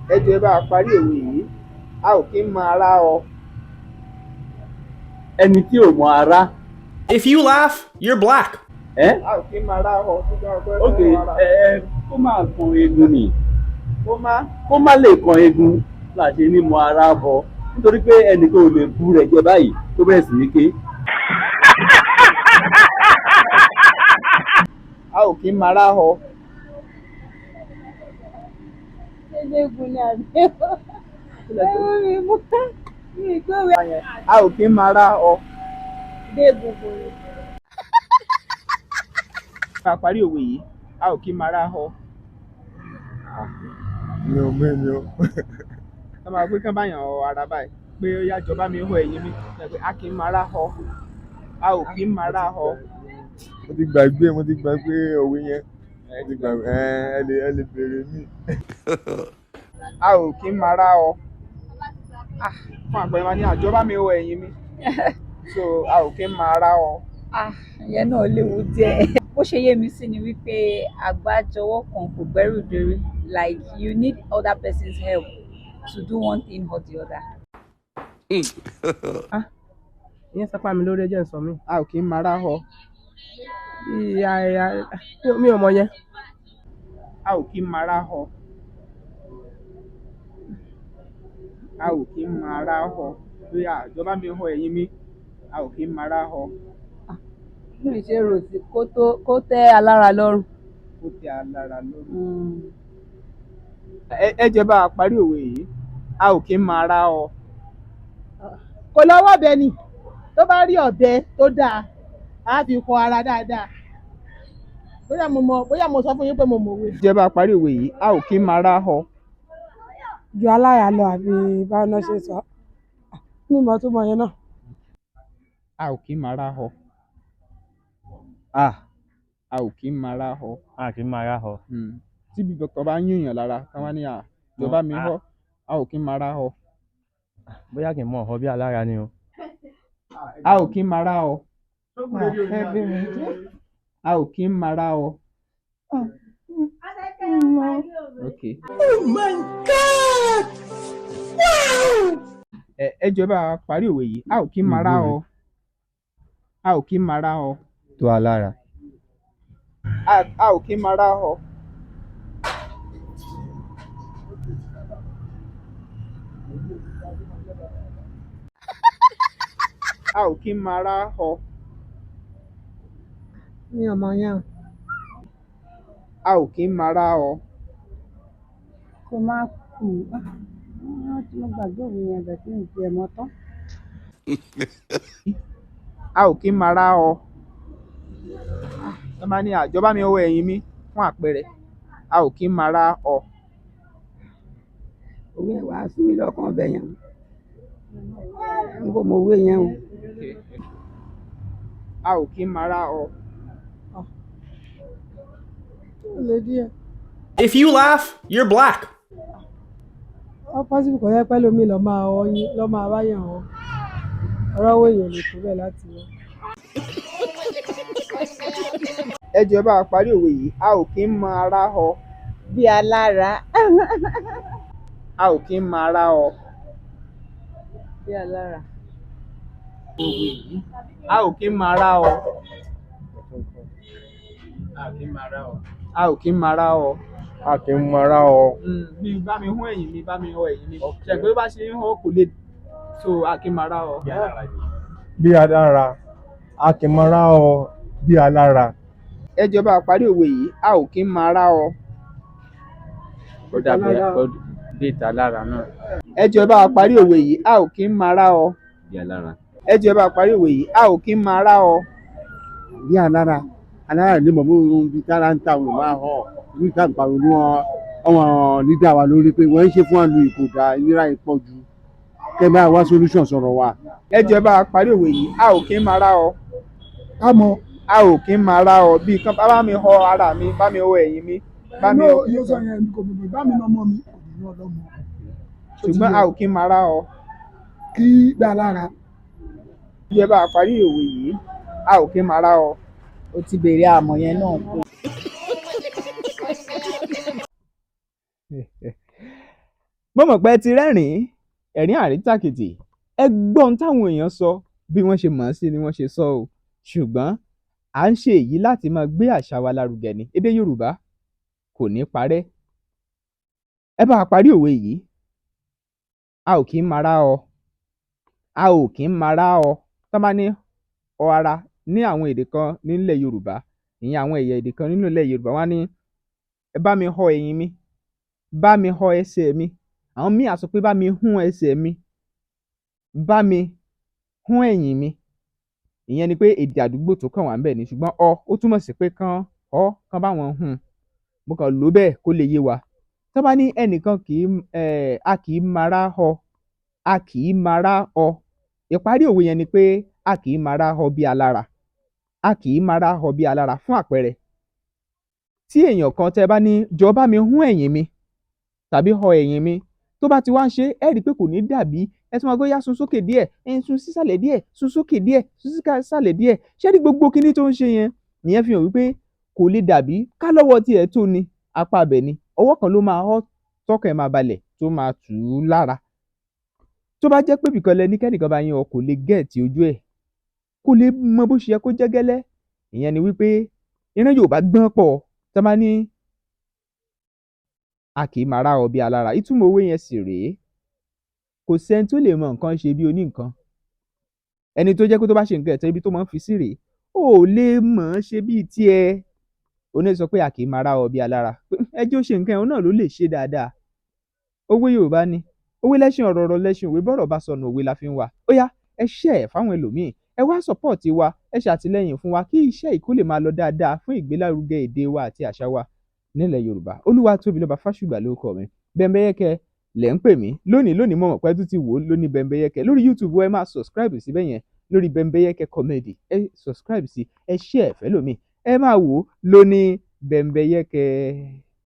ẹ jọ̀ọ́ ẹ bá wa parí òwe yìí, a ò kí ń mọ ara ọ. ẹni tí ò mọ ara. If you laugh, you're black. a ò kí ń mọ ara ọ. ok kó máa kan eegun ni kó má lè kan eegun là ṣe ní mọ ara bọ nítorí pé ẹnìkan ò lè bu rẹ̀ jẹ báyìí tó bẹ̀rẹ̀ sí ní ké. a ò kí ń mọ ara ọ. eléegun ni àbí mi mú mi ìgbéwé. a ò kí ń mọ ara ọ. eléegun ni. bá a parí òwe yìí, a ò kí ń mọ ara ọ. mi ò mú èmi o. ká máa pé kán báyàn ọ ara báyìí pé ó yá jọba mi họ ẹ̀yìn mi pé a kì í mọ ara ọ. a ò kí ń mọ ara ọ. mo ti gbàgbé òwe yẹn. ẹ lè béèrè mí. a ò kí ń mọ ara ọ. fún àpẹẹrẹ máa ní àjọba mi họ ẹ̀yìn mi so a ò kí ń mọ ara ọ. ìyẹn náà léwu díẹ̀. bó ṣe yé mi sí ni wípé àgbájọwọ́ kan kò gbẹ́rù dórí, like you need other person's help to do one thing or the other. ìyẹn sápá mi lórí ẹjẹ sọ mí. a ò kí ń mọ ara ọ. mi ò mọ yẹn. a ò kí ń mọ ara ọ. a ò kí ń mọ ara ọ. pé àjọba mi họ ẹ̀yìn mi a ò kí ń mọ ara ọ. mi ṣe rò sí kó tẹ́ alára lọ́rùn. ó tẹ́ alára lọ́rùn. ẹ jẹ́ bá a parí òwe yìí, a ò kí ń mọ ara ọ. kò lọ́wọ́ bẹ ni tó bá rí ọ̀bẹ tó dáa á fi kọ ara dáadáa. bóyá mo sọ fún yín pé mo mọ̀wé. ẹ jẹ́ bá a parí òwe yìí, a ò kí ń mọ ara ọ. ju aláya lọ àbí báwọn náà ṣe sọ ní ìmọ̀ tó mọ yẹn náà. a ò kí ń mọ ara ọ. a ò kí ń mọ ara ọ. a kì í máa yá ọ. tíbi kankan bá ń yún yàn lára káwá ní àjọba mi họ a ò kí ń mọ ara ọ. bóyá kì í mọ ọ̀họ́ bí alára ni o. a ò kí ń mọ ara ọ. a ò kí ń mọ ara ọ. Okay. Oh my God! Wow! ẹ jọ̀ọ́ bá a parí òwe yìí, a ò kí ń mọ ara ọ. a ò kí ń mọ ara ọ. tó alára. a ò kí ń mọ ara ọ. a ò kí ń mọ ara ọ. mi ò mọ yẹn. a ò kí ń mọ ara ọ. kó má kú tí mo gbàgbé òwe yẹn bẹ̀ tí mi ti ẹ̀ mọ́ tán. a ò kí ń mọ ara ọ. ẹ máa ní àjọba mi họ ẹ̀yìn mi fún àpẹẹrẹ a ò kí ń mọ ara ọ. òwe yẹn wàá sí mi lọ́kàn ọbẹ̀ yẹn n kò mọ òwe yẹn o. a ò kí ń mọ ara ọ. lè díẹ̀. If you laugh, you're black. ó pọ́sibú kò yẹ pẹ́ lómi lọ́ máa wáyà wọn ọ̀rọ̀ owó èèyàn lè tó bẹ́ẹ̀ láti wọ́n. ẹ jọ̀ọ́ bá a parí òwe yìí, a ò kí ń mọ ara ọ. bí alára. a ò kí ń mọ ara ọ. bí alára. a ò kí ń mọ ara ọ. a kì í mọ ara ọ. a ò kí ń mọ ara ọ. a kì í mọ ara ọ. bí bá mi hún ẹ̀yìn mi bá mi họ ẹ̀yìn mi ṣẹ̀gbẹ́ bá ṣe ń họ kò lè so a kì í mọ ara ọ. bí alára. a kì í mọ ara ọ bí alára. ẹ jọ̀ọ́ bá a parí òwe yìí, a ò kí ń mọ ara ọ. ó dàbí bí ìta lára náà. ẹ jọ̀ọ́ bá a parí òwe yìí, a ò kí ń mọ ara ọ. bí alára. ẹ jọ̀ọ́ bá a parí òwe yìí, a ò kí ń mọ ara ọ. bí alára ní mọ̀mọ́ ohun bíi tára ń ta òun máa hàn ní ìta ìpàrọ̀ ní wọn lídà wa lórí pé wọ́n ń ṣe fún àlù ìkòdà ìnira ìpọ̀ jù kẹ́ bá wá solution sọ̀rọ̀ wa. ẹ jọ̀ọ́ bá a parí òwe yìí, a ò kí ń mọ ara ọ. a ò kí ń mọ ara ọ bí kan bá mi họ ara mi bá mi họ ẹ̀yìn mi bá mi họ. yóò sọ yẹn kò bèbè bá mi nọmọ mi kò ní ọlọmọ. ṣùgbọ́n a ò kí ń mọ ara ọ. kí dá lára. ẹ jọ̀ọ́ bá a parí òwe yìí, a ò kí ń mọ ara ọ. o ti béèrè àmọ̀ yẹn náà pé. mo mọ̀ pé ẹ ti rẹ́rìn-ín ẹ̀rín àríntàkìtì ẹ gbọ́ ohun táwọn èèyàn sọ bí wọ́n ṣe mọ̀ ọ́n sí ni wọ́n ṣe sọ o ṣùgbọ́n à ń ṣe èyí láti máa gbé àṣà wa lárugẹ ni èdè Yorùbá kò ní parẹ́ ẹ bá wa parí òwe yìí a ò kì í mara ọ a ò kì í mara ọ tó bá ní ọ ara ní àwọn èdè kan nílẹ̀ Yorùbá ìyẹn àwọn ẹ̀yà èdè kan nínú ilẹ̀ Yorùbá wọ́n á ní ẹ bá mi họ ẹ̀yìn mi bá mi họ ẹsẹ̀ mi àwọn míì á sọ pé bá mi hún ẹsẹ̀ mi bá mi hún ẹ̀yìn mi ìyẹn ni pé èdè àdúgbò tó kàn wá ń bẹ̀ ni ṣùgbọ́n ó túmọ̀ sí pé kán bá wọn hún mo kàn lò bẹ́ẹ̀ kó lè yé wa tó bá ní ẹnìkan a kì í mara họ a kì í mara ọ ìparí òwe yẹn ni pé a kì í mara họ bí alára a kì í mara họ bí alára fún àpẹẹrẹ tí èèyàn kan tẹ bá ní jọ bá mi hún ẹ̀yìn mi tàbí họ ẹ̀yìn mi tó bá ti wá ń ṣe ẹ rí i pé kò ní dàbí ẹ tún máa gbé yá sun sókè díẹ̀ sun sísàlẹ̀ díẹ̀ sun sókè díẹ̀ sun sísàlẹ̀ díẹ̀ ṣé rí gbogbo kinní tó ń ṣe yẹn ìyẹn fi hàn wípé kò lè dàbí ká lọ́wọ́ tiẹ̀ tó ni apá abẹ ni ọwọ́ kan ló máa họ́ tọ́kàn ẹ̀ máa balẹ̀ tó máa tù ú lára tó bá jẹ́ pé bìkan lẹ ní kẹ́nìkan bá yín ọ kò lè gẹ̀ẹ́tì ojú ẹ̀ kò lè mọ bó ṣe yẹ kó jẹ́ gẹ́lẹ́ ìyẹn ni wípé ìran Yorùbá gbọ́n pọ̀ tó máa ní a kì í mara ọ bí alára ìtumọ̀ òwe yẹn sì rèé kò sẹ́ni tó lè mọ nǹkan ṣe bí oní nǹkan ẹni tó jẹ́ pé tó bá ṣe nǹkan ẹ̀tọ́ ibi tó máa ń fi sí rèé ó lè mọ̀ ọ́n ṣe bíi tiẹ̀ oní sọ pé a kì í mara ọ bí alára ẹjọ́ ṣe nǹkan ẹ̀hún náà ló lè ṣe dáadáa òwe Yorùbá ni òwe lẹ́ṣin ọ̀rọ̀ lẹ́ṣin òwe bọ́rọ̀ bá sọnù òwe la fi ń wá ó yá ẹ share ẹ̀ fáwọn ẹlòmíì ẹ wá support wa ẹ ṣàtìlẹ́yìn fún wa kí iṣẹ́ yìí kó lè máa lọ dáadáa fún ìgbélárugẹ èdè wa àti àṣà wa nílẹ̀ Yorùbá Olúwatóbilọ́ba Fásùgbà lórúkọ mi Bẹ́mbẹ́yẹ́kẹ́ lẹ̀ ń pè mí lónìí mo mọ̀ pé tún ti wò ó lóní Bẹ́mbẹ́yẹ́kẹ́ lórí YouTube ẹ máa subscribe síbẹ̀ yẹn lórí Bẹ́mbẹ́yẹ́kẹ́ comedy ẹ subscribe sí ẹ share ẹ̀ fẹ́lòmíì ẹ máa wò ó lóní Bẹ́mbẹ́yẹ́kẹ́.